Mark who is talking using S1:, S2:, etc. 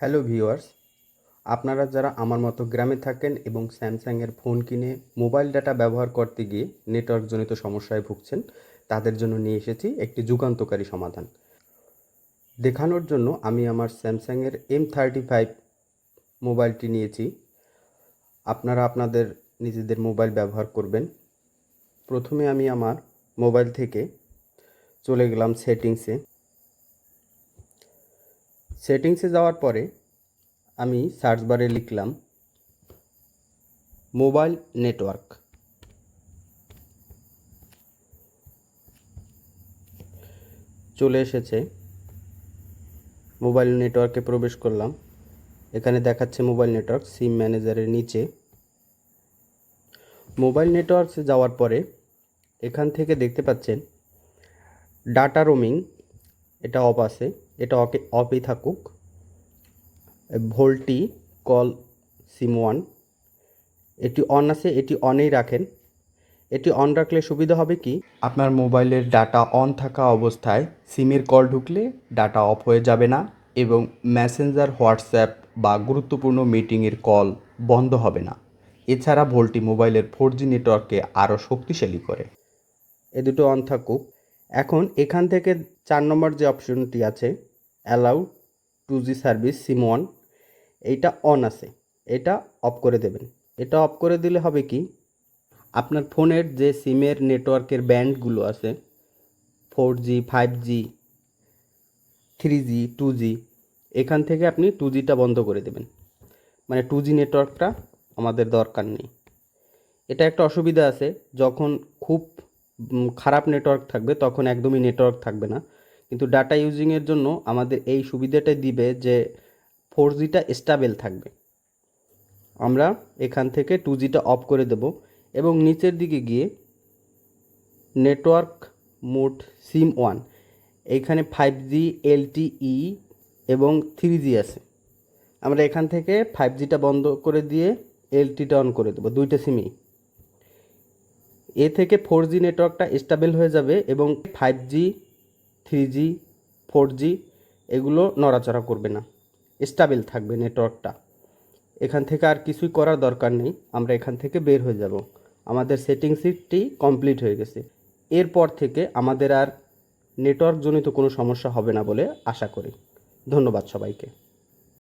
S1: Hello viewers, আপনারা যারা আমার মতো গ্রামে থাকেন এবং স্যামসাংয়ের ফোন কিনে মোবাইল ডাটা ব্যবহার করতে গিয়ে নেটওয়ার্কজনিত সমস্যায় ভুগছেন, তাদের জন্য নিয়ে এসেছি একটি যুগান্তকারী সমাধান। দেখানোর জন্য আমি আমার স্যামসাংয়ের M35 মোবাইলটি নিয়েছি। আপনারা আপনাদের নিজেদের মোবাইল ব্যবহার করবেন। প্রথমে আমি আমার মোবাইল থেকে চলে গেলাম সেটিংসে যাওয়ার পরে আমি সার্চ বারে লিখলাম মোবাইল নেটওয়ার্ক। চলে এসেছে, মোবাইল নেটওয়ার্কে প্রবেশ করলাম। এখানে দেখাচ্ছে মোবাইল নেটওয়ার্ক সিম ম্যানেজারের নিচে। মোবাইল নেটওয়ার্কসে যাওয়ার পরে এখান থেকে দেখতে পাচ্ছেন ডাটা রোমিং, এটা অফ আছে, এটা অফই থাকুক। ভোল্টি কল সিম ওয়ান, এটি অন আছে, এটি অনেই রাখেন। এটি অন রাখলে সুবিধা হবে কি, আপনার মোবাইলের ডাটা অন থাকা অবস্থায় সিমের কল ঢুকলে ডাটা অফ হয়ে যাবে না এবং মেসেঞ্জার, হোয়াটসঅ্যাপ বা গুরুত্বপূর্ণ মিটিংয়ের কল বন্ধ হবে না। এছাড়া ভোল্টি মোবাইলের 4G নেটওয়ার্ককে আরও শক্তিশালী করে। এ দুটো অন থাকুক। এখন এখান থেকে 4 নম্বর যে অপশনটি আছে, অ্যালাউ 2G সার্ভিস সিম ওয়ান, এইটা অন আছে, এটা অফ করে দেবেন। এটা অফ করে দিলে হবে কি, আপনার ফোনের যে সিমের নেটওয়ার্কের ব্যান্ডগুলো আছে 4G, 5G, 3G, 2G, এখান থেকে আপনি 2Gটা বন্ধ করে দেবেন। মানে 2G নেটওয়ার্কটা আমাদের দরকার নেই। এটা একটা অসুবিধা আছে, যখন খুব খারাপ নেটওয়ার্ক থাকবে তখন একদমই নেটওয়ার্ক থাকবে না। কিন্তু ডাটা ইউজিংয়ের জন্য আমাদের এই সুবিধাটাই দিবে যে 4Gটা স্টেবল থাকবে। আমরা এখান থেকে 2Gটা অফ করে দেব এবং নিচের দিকে গিয়ে নেটওয়ার্ক মোড সিম ওয়ান, এইখানে 5G, LTE এবং 3G আছে। আমরা এখান থেকে 5Gটা বন্ধ করে দিয়ে LTEটা অন করে দেবো, দুইটা সিমই। এ থেকে 4G নেটওয়ার্কটা স্টেবল হয়ে যাবে এবং 5G, 3G, 4G এগুলো নড়াচড়া করবে না, স্টেবল থাকবে নেটওয়ার্কটা। এখান থেকে আর কিছুই করার দরকার নেই, আমরা এখান থেকে বের হয়ে যাব। আমাদের সেটিংসটি কমপ্লিট হয়ে গেছে। এরপর থেকে আমাদের আর নেটওয়ার্কজনিত কোনো সমস্যা হবে না বলে আশা করি। ধন্যবাদ সবাইকে।